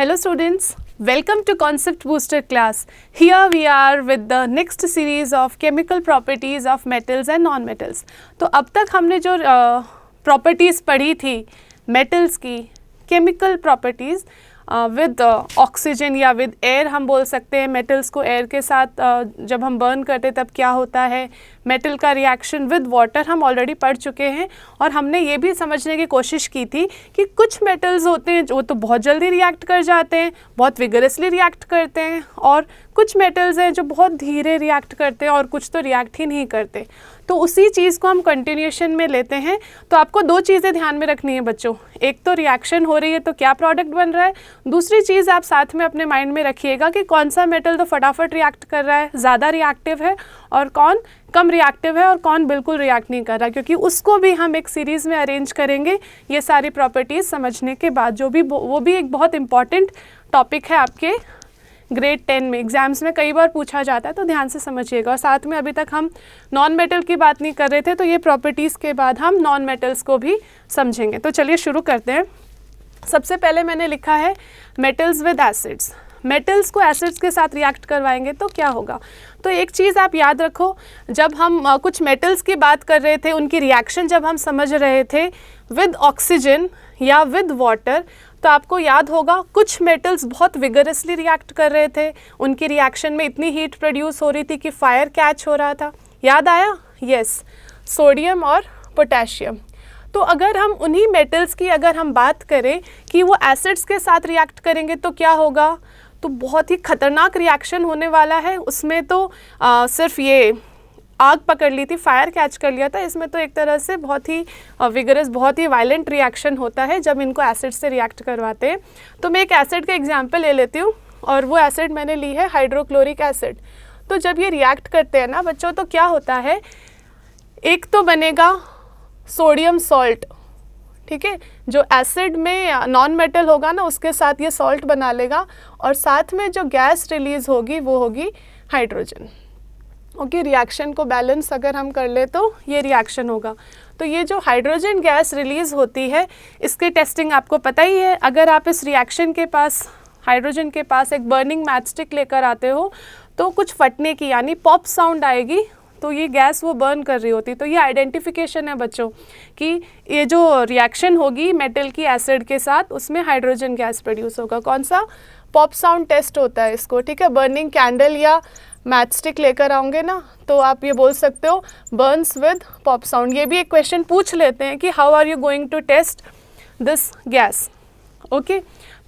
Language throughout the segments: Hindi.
Hello students, welcome to Concept Booster class. Here we are with the next series of chemical properties of metals and non-metals. तो अब तक हमने जो प्रॉपर्टीज़ पढ़ी थी मेटल्स की, केमिकल प्रॉपर्टीज़ विद ऑक्सीजन या विद एयर हम बोल सकते हैं। मेटल्स को एयर के साथ जब हम बर्न करते तब क्या होता है, मेटल का रिएक्शन विद वाटर हम ऑलरेडी पढ़ चुके हैं। और हमने ये भी समझने की कोशिश की थी कि कुछ मेटल्स होते हैं जो तो बहुत जल्दी रिएक्ट कर जाते हैं, बहुत विगरसली रिएक्ट करते हैं, और कुछ मेटल्स हैं जो बहुत धीरे रिएक्ट करते हैं और कुछ तो रिएक्ट ही नहीं करते। तो उसी चीज़ को हम कंटिन्यूएशन में लेते हैं। तो आपको दो चीज़ें ध्यान में रखनी है बच्चों, एक तो रिएक्शन हो रही है तो क्या प्रोडक्ट बन रहा है, दूसरी चीज़ आप साथ में अपने माइंड में रखिएगा कि कौन सा मेटल तो फटाफट रिएक्ट कर रहा है, ज़्यादा रिएक्टिव है, और कौन कम रिएक्टिव है और कौन बिल्कुल रिएक्ट नहीं कर रहा, क्योंकि उसको भी हम एक सीरीज़ में अरेंज करेंगे ये सारी प्रॉपर्टीज़ समझने के बाद। वो भी एक बहुत इंपॉर्टेंट टॉपिक है आपके ग्रेड 10 में, एग्जाम्स में कई बार पूछा जाता है, तो ध्यान से समझिएगा। और साथ में अभी तक हम नॉन मेटल की बात नहीं कर रहे थे, तो ये प्रॉपर्टीज़ के बाद हम नॉन मेटल्स को भी समझेंगे। तो चलिए शुरू करते हैं। सबसे पहले मैंने लिखा है मेटल्स विद एसिड्स। मेटल्स को एसिड्स के साथ रिएक्ट करवाएंगे तो क्या होगा। तो एक चीज़ आप याद रखो, जब हम कुछ मेटल्स की बात कर रहे थे, उनकी रिएक्शन जब हम समझ रहे थे विद ऑक्सीजन या विद वाटर, तो आपको याद होगा कुछ मेटल्स बहुत विगरसली रिएक्ट कर रहे थे, उनकी रिएक्शन में इतनी हीट प्रोड्यूस हो रही थी कि फायर कैच हो रहा था। याद आया? यस, सोडियम और पोटेशियम। तो अगर हम उन्हीं मेटल्स की अगर हम बात करें कि वो एसिड्स के साथ रिएक्ट करेंगे तो क्या होगा, तो बहुत ही खतरनाक रिएक्शन होने वाला है। उसमें तो सिर्फ ये आग पकड़ ली थी, फायर कैच कर लिया था, इसमें तो एक तरह से बहुत ही विगरस, बहुत ही वायलेंट रिएक्शन होता है जब इनको एसिड से रिएक्ट करवाते हैं। तो मैं एक एसिड का एग्जांपल ले लेती हूँ, और वो एसिड मैंने ली है हाइड्रोक्लोरिक एसिड। तो जब ये रिएक्ट करते हैं ना बच्चों, तो क्या होता है, एक तो बनेगा सोडियम सॉल्ट, ठीक है, जो एसिड में नॉन मेटल होगा ना उसके साथ ये सॉल्ट बना लेगा, और साथ में जो गैस रिलीज़ होगी वो होगी हाइड्रोजन। ओके, रिएक्शन को बैलेंस अगर हम कर ले तो ये रिएक्शन होगा। तो ये जो हाइड्रोजन गैस रिलीज़ होती है, इसकी टेस्टिंग आपको पता ही है। अगर आप इस रिएक्शन के पास, हाइड्रोजन के पास एक बर्निंग मैचस्टिक लेकर आते हो, तो कुछ फटने की यानी पॉप साउंड आएगी, तो ये गैस वो बर्न कर रही होती। तो ये आइडेंटिफिकेशन है बच्चों कि ये जो रिएक्शन होगी मेटल की एसिड के साथ, उसमें हाइड्रोजन गैस प्रोड्यूस होगा। कौन सा? पॉप साउंड टेस्ट होता है इसको, ठीक है। बर्निंग कैंडल या मैचस्टिक लेकर आओगे ना, तो आप ये बोल सकते हो बर्न्स विद पॉप साउंड। ये भी एक क्वेश्चन पूछ लेते हैं कि how are you going to test this gas. Okay,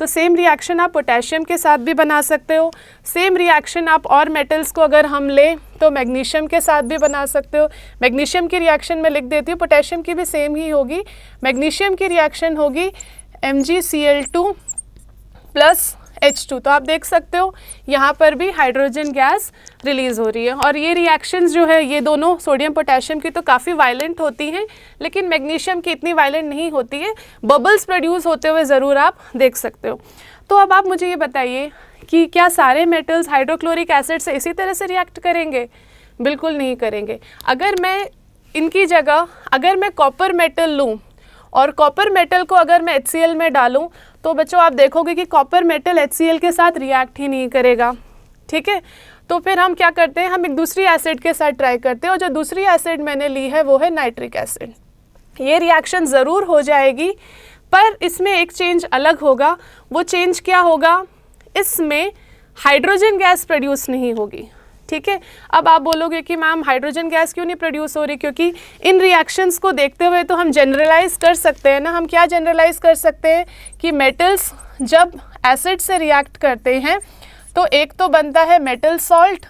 तो सेम रिएक्शन आप पोटेशियम के साथ भी बना सकते हो। सेम रिएक्शन आप और मेटल्स को अगर हम लें तो मैग्नीशियम के साथ भी बना सकते हो। मैग्नीशियम की रिएक्शन मैं लिख देती हूँ, पोटेशियम की भी सेम ही होगी। मैग्नीशियम की रिएक्शन होगी MgCl2 + H2। तो आप देख सकते हो यहाँ पर भी हाइड्रोजन गैस रिलीज़ हो रही है। और ये रिएक्शंस जो है, ये दोनों सोडियम पोटेशियम की तो काफ़ी वायलेंट होती हैं, लेकिन मैग्नीशियम की इतनी वायलेंट नहीं होती है। बबल्स प्रोड्यूस होते हुए ज़रूर आप देख सकते हो। तो अब आप मुझे ये बताइए कि क्या सारे मेटल्स हाइड्रोक्लोरिक एसिड से इसी तरह से रिएक्ट करेंगे? बिल्कुल नहीं करेंगे। अगर मैं इनकी जगह अगर मैं कॉपर मेटल लूँ और कॉपर मेटल को अगर मैं HCl में डालूं, तो बच्चों आप देखोगे कि कॉपर मेटल HCl के साथ रिएक्ट ही नहीं करेगा, ठीक है। तो फिर हम क्या करते हैं, हम एक दूसरी एसिड के साथ ट्राई करते हैं, और जो दूसरी एसिड मैंने ली है वो है नाइट्रिक एसिड। ये रिएक्शन ज़रूर हो जाएगी, पर इसमें एक चेंज अलग होगा। वो चेंज क्या होगा, इसमें हाइड्रोजन गैस प्रोड्यूस नहीं होगी, ठीक है। अब आप बोलोगे कि मैम हाइड्रोजन गैस क्यों नहीं प्रोड्यूस हो रही, क्योंकि इन रिएक्शंस को देखते हुए तो हम जनरलाइज कर सकते हैं ना। हम क्या जनरलाइज कर सकते हैं कि मेटल्स जब एसिड से रिएक्ट करते हैं तो एक तो बनता है मेटल सॉल्ट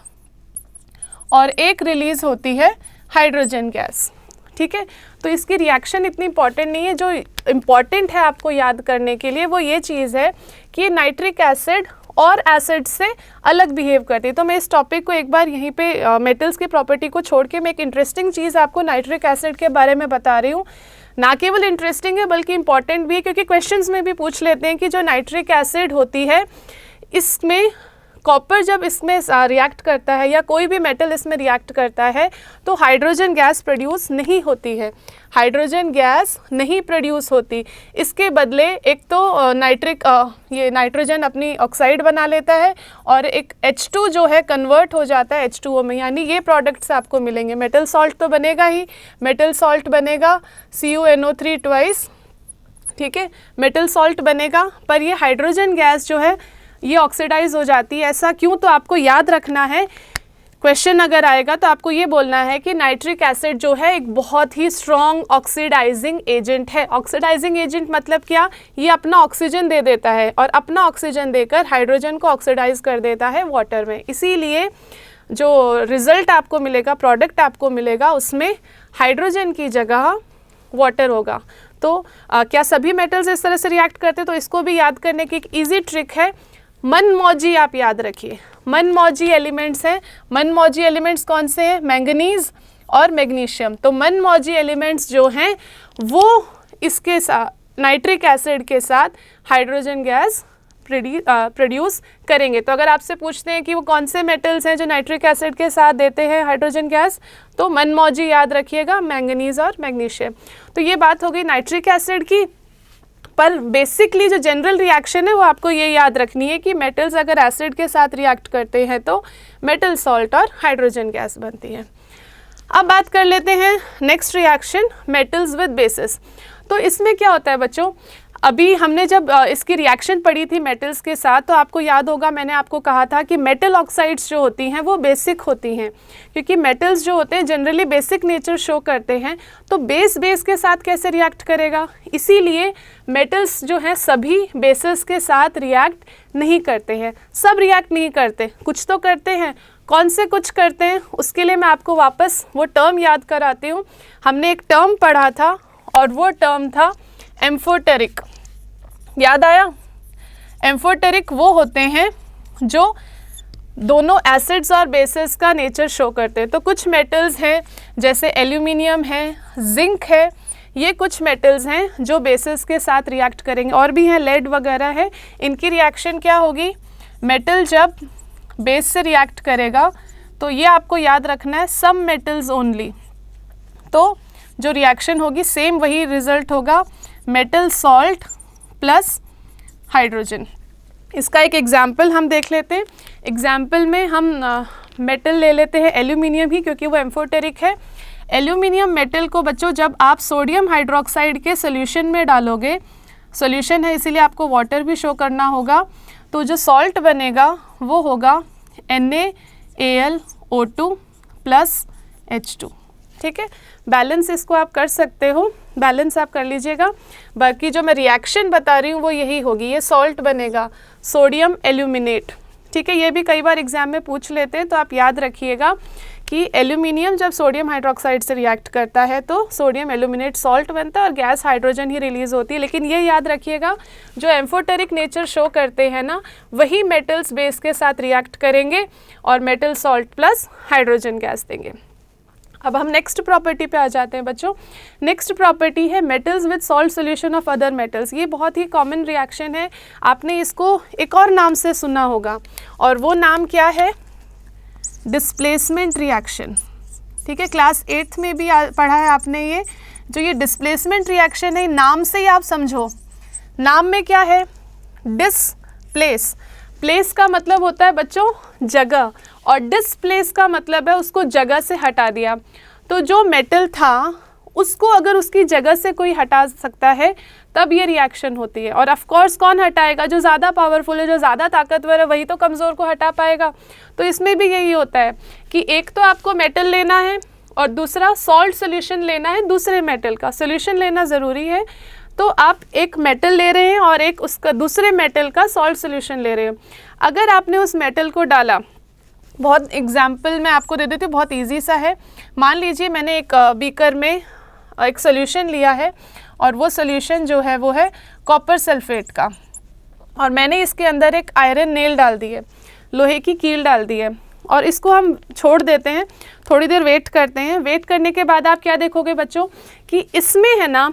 और एक रिलीज़ होती है हाइड्रोजन गैस, ठीक है। तो इसकी रिएक्शन इतनी इंपॉर्टेंट नहीं है। जो इम्पॉर्टेंट है आपको याद करने के लिए वो ये चीज़ है कि नाइट्रिक एसिड और एसिड से अलग बिहेव करती है। तो मैं इस टॉपिक को एक बार यहीं पे मेटल्स की प्रॉपर्टी को छोड़ के मैं एक इंटरेस्टिंग चीज़ आपको नाइट्रिक एसिड के बारे में बता रही हूँ। ना केवल इंटरेस्टिंग है बल्कि इंपॉर्टेंट भी है, क्योंकि क्वेश्चंस में भी पूछ लेते हैं कि जो नाइट्रिक एसिड होती है इसमें कॉपर जब इसमें रिएक्ट करता है या कोई भी मेटल इसमें रिएक्ट करता है तो हाइड्रोजन गैस प्रोड्यूस नहीं होती है, हाइड्रोजन गैस नहीं प्रोड्यूस होती। इसके बदले एक तो ये नाइट्रोजन अपनी ऑक्साइड बना लेता है और एक H2 जो है कन्वर्ट हो जाता है H2O में, यानी ये प्रोडक्ट्स आपको मिलेंगे। मेटल सॉल्ट तो बनेगा ही, मेटल सॉल्ट बनेगा CuNO3 ट्वाइस, ठीक है, मेटल सॉल्ट बनेगा, पर ये हाइड्रोजन गैस जो है ये ऑक्सीडाइज हो जाती है। ऐसा क्यों, तो आपको याद रखना है, क्वेश्चन अगर आएगा तो आपको ये बोलना है कि नाइट्रिक एसिड जो है एक बहुत ही स्ट्रॉन्ग ऑक्सीडाइजिंग एजेंट है। ऑक्सीडाइजिंग एजेंट मतलब क्या, ये अपना ऑक्सीजन दे देता है और अपना ऑक्सीजन देकर हाइड्रोजन को ऑक्सीडाइज कर देता है वाटर में। इसीलिए जो रिजल्ट आपको मिलेगा, प्रोडक्ट आपको मिलेगा, उसमें हाइड्रोजन की जगह वाटर होगा। तो क्या सभी मेटल्स इस तरह से रिएक्ट करते हैं? तो इसको भी याद करने की एक ईजी ट्रिक है, मनमौजी आप याद रखिए। मनमौजी एलिमेंट्स हैं, मनमौजी एलिमेंट्स कौन से हैं? मैंगनीज और मैग्नीशियम। तो मनमौजी एलिमेंट्स जो हैं वो इसके साथ नाइट्रिक एसिड के साथ हाइड्रोजन गैस प्रोड्यूस करेंगे। तो अगर आपसे पूछते हैं कि वो कौन से मेटल्स हैं जो नाइट्रिक एसिड के साथ देते हैं हाइड्रोजन गैस, तो मनमौजी याद रखिएगा, मैंगनीज और मैग्नीशियम। तो ये बात हो गई नाइट्रिक एसिड की। पर बेसिकली जो जनरल रिएक्शन है वो आपको ये याद रखनी है कि मेटल्स अगर एसिड के साथ रिएक्ट करते हैं तो मेटल सॉल्ट और हाइड्रोजन गैस बनती है। अब बात कर लेते हैं next reaction, metals with basis. तो इसमें क्या होता है बच्चों, अभी हमने जब इसकी रिएक्शन पढ़ी थी मेटल्स के साथ, तो आपको याद होगा मैंने आपको कहा था कि मेटल ऑक्साइड्स जो होती हैं वो बेसिक होती हैं, क्योंकि मेटल्स जो होते हैं जनरली बेसिक नेचर शो करते हैं। तो बेस के साथ कैसे रिएक्ट करेगा, इसीलिए मेटल्स जो हैं सभी बेसिस के साथ रिएक्ट नहीं करते हैं। सब रिएक्ट नहीं करते, कुछ तो करते हैं। कौन से कुछ करते हैं, उसके लिए मैं आपको वापस वो टर्म याद कराती हूँ। हमने एक टर्म पढ़ा था और वो टर्म था एम्फोटेरिक, याद आया? एम्फोटेरिक वो होते हैं जो दोनों एसिड्स और बेसिस का नेचर शो करते हैं। तो कुछ मेटल्स हैं जैसे एल्यूमिनियम है, जिंक है, ये कुछ मेटल्स हैं जो बेसिस के साथ रिएक्ट करेंगे। और भी हैं, लेड वगैरह है। इनकी रिएक्शन क्या होगी, मेटल जब बेस से रिएक्ट करेगा तो ये आपको याद रखना है, सम मेटल्स ओनली। तो जो रिएक्शन होगी सेम वही रिजल्ट होगा, मेटल सॉल्ट प्लस हाइड्रोजन। इसका एक एग्जाम्पल हम देख लेते हैं। एग्जाम्पल में हम मेटल ले लेते हैं एल्यूमिनियम ही, क्योंकि वो एम्फोटेरिक है। एल्यूमिनियम मेटल को बच्चों जब आप सोडियम हाइड्रोक्साइड के सोल्यूशन में डालोगे, सोल्यूशन है इसीलिए आपको वाटर भी शो करना होगा, तो जो सॉल्ट बनेगा वो होगा NaAlO2 प्लस H2, ठीक है। बैलेंस इसको आप कर सकते हो, बैलेंस आप कर लीजिएगा। बाकी जो मैं रिएक्शन बता रही हूँ वो यही होगी, ये सॉल्ट बनेगा सोडियम एल्यूमिनेट, ठीक है। ये भी कई बार एग्जाम में पूछ लेते हैं, तो आप याद रखिएगा कि एल्यूमिनियम जब सोडियम हाइड्रोक्साइड से रिएक्ट करता है तो सोडियम एल्यूमिनेट सॉल्ट बनता है और गैस हाइड्रोजन ही रिलीज होती है। लेकिन ये याद रखिएगा, जो एम्फोटेरिक नेचर शो करते हैं ना, वही मेटल्स बेस के साथ रिएक्ट करेंगे और metal salt plus hydrogen gas देंगे। अब हम नेक्स्ट प्रॉपर्टी पे आ जाते हैं बच्चों। नेक्स्ट प्रॉपर्टी है metals with salt solution of other metals. ये बहुत ही कॉमन रिएक्शन है, आपने इसको एक और नाम से सुना होगा, और वो नाम क्या है, डिस्प्लेसमेंट रिएक्शन, ठीक है। क्लास 8th में भी पढ़ा है आपने ये। जो ये डिस्प्लेसमेंट रिएक्शन है, नाम से ही आप समझो, नाम में क्या है, डिस्प्लेस। प्लेस का मतलब होता है बच्चों जगह, और डिस्प्लेस का मतलब है उसको जगह से हटा दिया। तो जो मेटल था उसको अगर उसकी जगह से कोई हटा सकता है तब ये रिएक्शन होती है। और ऑफ कोर्स कौन हटाएगा, जो ज़्यादा पावरफुल है, जो ज़्यादा ताकतवर है, वही तो कमज़ोर को हटा पाएगा। तो इसमें भी यही होता है कि एक तो आपको मेटल लेना है और दूसरा सॉल्ट सोल्यूशन लेना है, दूसरे मेटल का सोल्यूशन लेना ज़रूरी है। तो आप एक मेटल ले रहे हैं और एक उसका दूसरे मेटल का सॉल्ट सोल्यूशन ले रहे हैं। अगर आपने उस मेटल को डाला, बहुत एग्जाम्पल मैं आपको दे देती हूँ, बहुत इजी सा है। मान लीजिए मैंने एक बीकर में एक सोल्यूशन लिया है और वो सोल्यूशन जो है वो है कॉपर सल्फेट का, और मैंने इसके अंदर एक आयरन नेल डाल दी है, लोहे की कील डाल दी है, और इसको हम छोड़ देते हैं, थोड़ी देर वेट करते हैं। वेट करने के बाद आप क्या देखोगे बच्चों कि इसमें है ना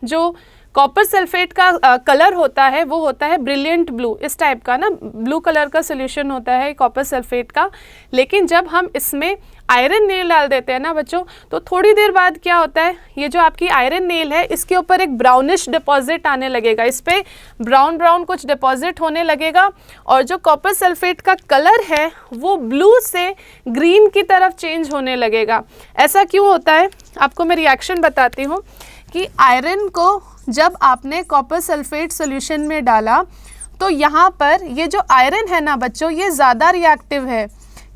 जो कॉपर सल्फेट का कलर होता है वो होता है ब्रिलियंट ब्लू, इस टाइप का ना, ब्लू कलर का सोल्यूशन होता है कॉपर सल्फेट का। लेकिन जब हम इसमें आयरन नेल डाल देते हैं ना बच्चों, तो थोड़ी देर बाद क्या होता है, ये जो आपकी आयरन नेल है इसके ऊपर एक ब्राउनिश डिपॉजिट आने लगेगा, इस पर ब्राउन ब्राउन कुछ डिपॉजिट होने लगेगा, और जो कॉपर सल्फेट का कलर है वो ब्लू से ग्रीन की तरफ चेंज होने लगेगा। ऐसा क्यों होता है, आपको मैं रिएक्शन बताती हूँ कि आयरन को जब आपने कॉपर सल्फेट सॉल्यूशन में डाला तो यहाँ पर ये जो आयरन है ना बच्चों, ये ज़्यादा रिएक्टिव है।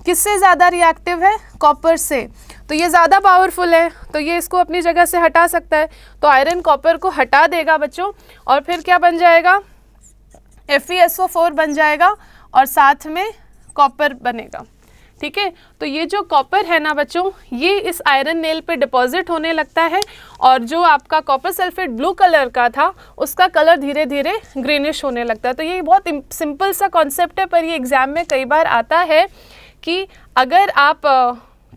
किससे ज़्यादा रिएक्टिव है? कॉपर से। तो ये ज़्यादा पावरफुल है, तो ये इसको अपनी जगह से हटा सकता है, तो आयरन कॉपर को हटा देगा बच्चों, और फिर क्या बन जाएगा, FeSO4 बन जाएगा और साथ में कॉपर बनेगा। ठीक है, तो ये जो कॉपर है ना बच्चों, ये इस आयरन नेल पे डिपॉजिट होने लगता है, और जो आपका कॉपर सल्फेट ब्लू कलर का था उसका कलर धीरे धीरे ग्रीनिश होने लगता है। तो ये बहुत सिंपल सा कॉन्सेप्ट है, पर ये एग्ज़ाम में कई बार आता है कि अगर आप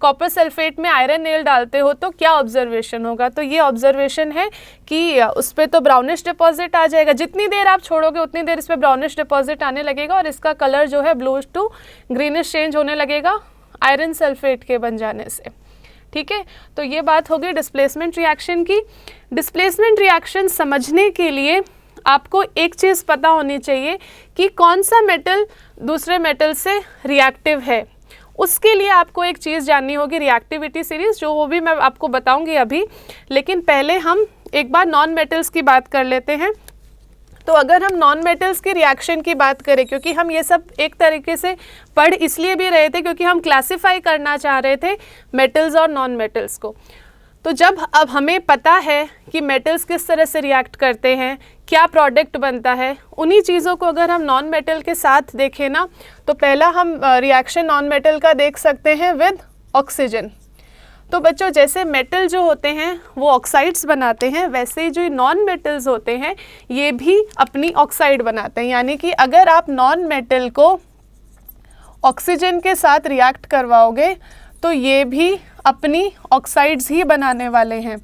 कॉपर सल्फेट में आयरन नेल डालते हो तो क्या ऑब्जर्वेशन होगा। तो ये ऑब्जर्वेशन है कि उस पर तो ब्राउनिश डिपॉजिट आ जाएगा, जितनी देर आप छोड़ोगे उतनी देर इस पर ब्राउनिश डिपॉजिट आने लगेगा, और इसका कलर जो है ब्लू टू ग्रीनिश चेंज होने लगेगा आयरन सल्फेट के बन जाने से। ठीक है, तो ये बात हो गई डिस्प्लेसमेंट रिएक्शन की। डिस्प्लेसमेंट रिएक्शन समझने के लिए आपको एक चीज़ पता होनी चाहिए कि कौन सा मेटल दूसरे मेटल से रिएक्टिव है। उसके लिए आपको एक चीज़ जाननी होगी, रिएक्टिविटी सीरीज़, जो वो भी मैं आपको बताऊंगी अभी। लेकिन पहले हम एक बार नॉन मेटल्स की बात कर लेते हैं। तो अगर हम नॉन मेटल्स की रिएक्शन की बात करें, क्योंकि हम ये सब एक तरीके से पढ़ इसलिए भी रहे थे क्योंकि हम क्लासिफाई करना चाह रहे थे मेटल्स और नॉन मेटल्स को। तो जब अब हमें पता है कि मेटल्स किस तरह से रिएक्ट करते हैं, क्या प्रोडक्ट बनता है, उन्हीं चीज़ों को अगर हम नॉन मेटल के साथ देखें ना, तो पहला हम रिएक्शन नॉन मेटल का देख सकते हैं विद ऑक्सीजन। तो बच्चों जैसे मेटल जो होते हैं वो ऑक्साइड्स बनाते हैं, वैसे ही जो नॉन मेटल्स होते हैं ये भी अपनी ऑक्साइड बनाते हैं। यानी कि अगर आप नॉन मेटल को ऑक्सीजन के साथ रिएक्ट करवाओगे तो ये भी अपनी ऑक्साइड्स ही बनाने वाले हैं।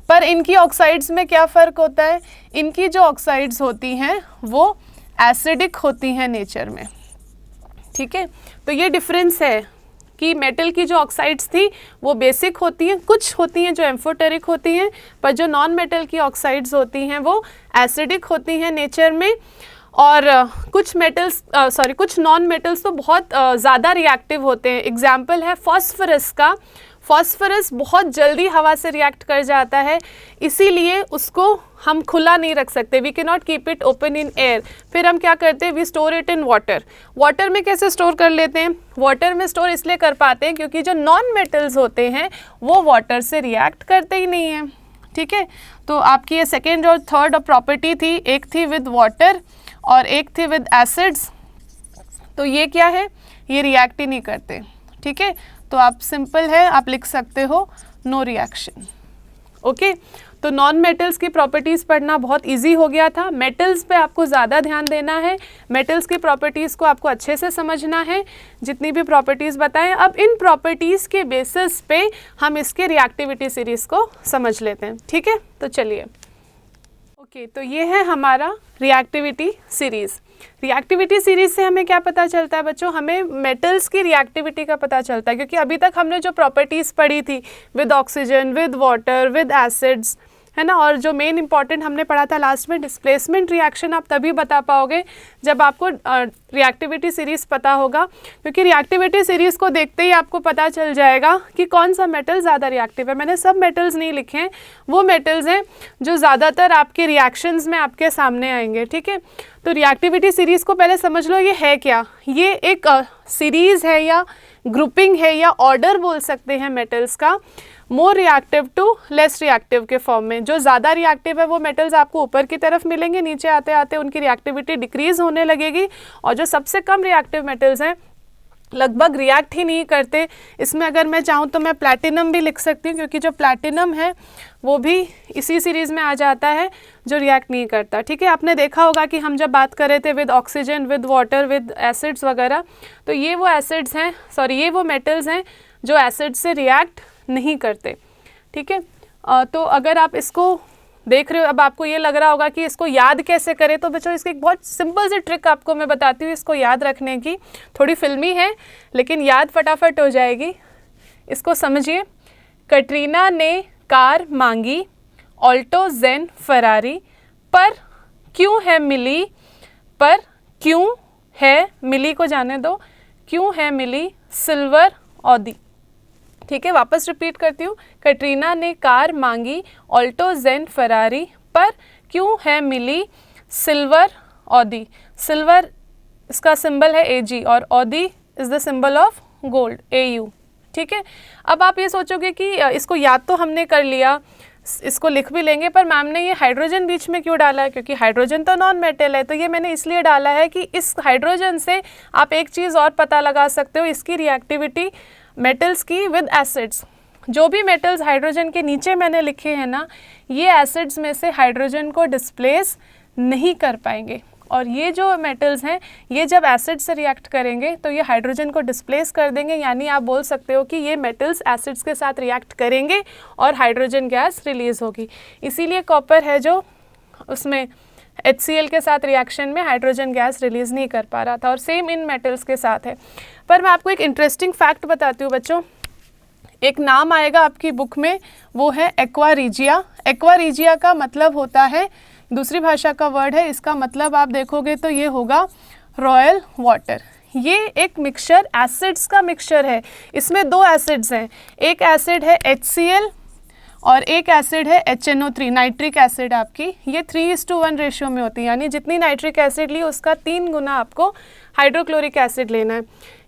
पर इनकी ऑक्साइड्स में क्या फ़र्क होता है, इनकी जो ऑक्साइड्स होती हैं वो एसिडिक होती हैं नेचर में। ठीक है, तो ये डिफरेंस है कि मेटल की जो ऑक्साइड्स थी वो बेसिक होती हैं, कुछ होती हैं जो एम्फोटेरिक होती हैं, पर जो नॉन मेटल की ऑक्साइड्स होती हैं वो एसिडिक होती हैं नेचर में। और कुछ नॉन मेटल्स तो बहुत ज़्यादा रिएक्टिव होते हैं। एग्जाम्पल है फॉस्फोरस का। फॉस्फोरस बहुत जल्दी हवा से रिएक्ट कर जाता है, इसीलिए उसको हम खुला नहीं रख सकते, we can not keep it open in air. फिर हम क्या करते हैं, we store it in water. Water में कैसे स्टोर कर लेते हैं, वाटर में स्टोर इसलिए कर पाते हैं क्योंकि जो नॉन मेटल्स होते हैं वो वाटर से रिएक्ट करते ही नहीं हैं। ठीक है, तो आपकी ये सेकेंड और थर्ड प्रॉपर्टी थी, एक थी विद वाटर और एक थी विद एसिड्स। तो ये क्या है, ये रिएक्ट ही नहीं करते। ठीक है, तो आप सिंपल है, आप लिख सकते हो नो रिएक्शन। ओके, तो नॉन मेटल्स की प्रॉपर्टीज़ पढ़ना बहुत इजी हो गया था। मेटल्स पे आपको ज़्यादा ध्यान देना है, मेटल्स की प्रॉपर्टीज़ को आपको अच्छे से समझना है, जितनी भी प्रॉपर्टीज़ बताएं। अब इन प्रॉपर्टीज़ के बेसिस पे हम इसके रिएक्टिविटी सीरीज़ को समझ लेते हैं। ठीक है, तो चलिए। ओके, तो ये है हमारा रिएक्टिविटी सीरीज़। रिएक्टिविटी सीरीज़ से हमें क्या पता चलता है बच्चों, हमें मेटल्स की रिएक्टिविटी का पता चलता है, क्योंकि अभी तक हमने जो प्रॉपर्टीज़ पढ़ी थी with oxygen, with water, with acids, है ना, और जो मेन इंपॉर्टेंट हमने पढ़ा था लास्ट में डिस्प्लेसमेंट रिएक्शन, आप तभी बता पाओगे जब आपको रिएक्टिविटी सीरीज़ पता होगा, क्योंकि रिएक्टिविटी सीरीज़ को देखते ही आपको पता चल जाएगा कि कौन सा मेटल ज़्यादा रिएक्टिव है। मैंने सब मेटल्स नहीं लिखे हैं, वो मेटल्स हैं जो ज़्यादातर आपके रिएक्शंस में आपके सामने आएंगे। ठीक है, तो रिएक्टिविटी सीरीज़ को पहले समझ लो, ये है क्या। ये एक सीरीज़ है या ग्रुपिंग है या ऑर्डर बोल सकते हैं मेटल्स का, more reactive to less reactive के फॉर्म में। जो ज़्यादा रिएक्टिव है वो मेटल्स आपको ऊपर की तरफ मिलेंगे, नीचे आते आते उनकी रिएक्टिविटी डिक्रीज़ होने लगेगी, और जो सबसे कम रिएक्टिव मेटल्स हैं लगभग रिएक्ट ही नहीं करते। इसमें अगर मैं चाहूँ तो मैं प्लैटिनम भी लिख सकती हूँ, क्योंकि जो प्लैटिनम है वो भी इसी सीरीज़ में आ जाता है जो रिएक्ट नहीं करता। ठीक है, आपने देखा होगा कि हम जब बात कर रहे थे with oxygen, with water, with acids वगैरह, तो ये वो एसिड्स हैं, ये वो मेटल्स हैं जो एसिड से रिएक्ट नहीं करते। ठीक है, तो अगर आप इसको देख रहे हो। अब आपको ये लग रहा होगा कि इसको याद कैसे करें, तो बच्चों इसकी एक बहुत सिंपल सी ट्रिक आपको मैं बताती हूँ इसको याद रखने की। थोड़ी फिल्मी है लेकिन याद फटाफट हो जाएगी। इसको समझिए। कटरीना ने कार मांगी ऑल्टो जेन फरारी, पर क्यों है मिली, पर क्यों है मिली को जाने दो, क्यों है मिली सिल्वर ऑडी। ठीक है, वापस रिपीट करती हूँ। कटरीना ने कार मांगी ऑल्टो जेन फरारी, पर क्यों है मिली सिल्वर ऑडी। सिल्वर इसका सिंबल है AG और Audi is the symbol of gold AU। ठीक है, अब आप ये सोचोगे कि इसको याद तो हमने कर लिया, इसको लिख भी लेंगे, पर मैम ने ये हाइड्रोजन बीच में क्यों डाला है, क्योंकि हाइड्रोजन तो नॉन मेटल है। तो ये मैंने इसलिए डाला है कि इस हाइड्रोजन से आप एक चीज़ और पता लगा सकते हो, इसकी रिएक्टिविटी मेटल्स की विद एसिड्स। जो भी मेटल्स हाइड्रोजन के नीचे मैंने लिखे हैं ना, ये एसिड्स में से हाइड्रोजन को डिस्प्लेस नहीं कर पाएंगे, और ये जो मेटल्स हैं ये जब एसिड से रिएक्ट करेंगे तो ये हाइड्रोजन को डिस्प्लेस कर देंगे। यानी आप बोल सकते हो कि ये मेटल्स एसिड्स के साथ रिएक्ट करेंगे और हाइड्रोजन गैस रिलीज़ होगी। इसीलिए कॉपर है जो उसमें HCl के साथ रिएक्शन में हाइड्रोजन गैस रिलीज़ नहीं कर पा रहा था, और सेम इन मेटल्स के साथ है। पर मैं आपको एक इंटरेस्टिंग फैक्ट बताती हूँ बच्चों। एक नाम आएगा आपकी बुक में, वो है एक्वा रीजिया। एक्वा रीजिया का मतलब होता है, दूसरी भाषा का वर्ड है, इसका मतलब आप देखोगे तो ये होगा रॉयल वाटर। ये एक मिक्सचर एसिड्स का मिक्सचर है। इसमें 2 एसिड्स हैं, एक एसिड है HCl और एक एसिड है HNO3 नाइट्रिक एसिड आपकी। ये 3:1 रेशियो में होती है, यानी जितनी नाइट्रिक एसिड ली उसका 3 गुना आपको हाइड्रोक्लोरिक एसिड लेना है।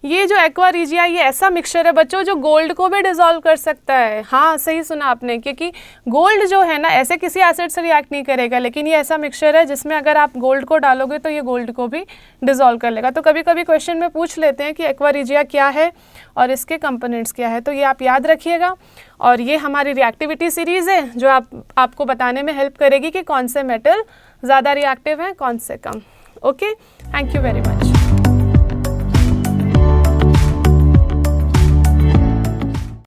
ये जो एक्वा रीजिया ये ऐसा मिक्सचर है बच्चों जो गोल्ड को भी डिसॉल्व कर सकता है। हाँ सही सुना आपने, क्योंकि गोल्ड जो है ना ऐसे किसी एसिड से रिएक्ट नहीं करेगा, लेकिन ये ऐसा मिक्सचर है जिसमें अगर आप गोल्ड को डालोगे तो ये गोल्ड को भी डिसॉल्व कर लेगा। तो कभी कभी क्वेश्चन में पूछ लेते हैं कि एक्वा रीजिया क्या है और इसके कंपोनेंट्स क्या है, तो ये आप याद रखिएगा। और ये हमारी रिएक्टिविटी सीरीज़ है जो आपको बताने में हेल्प करेगी कि कौन से मेटल ज़्यादा रिएक्टिव हैं कौन से कम। Okay, thank you very much.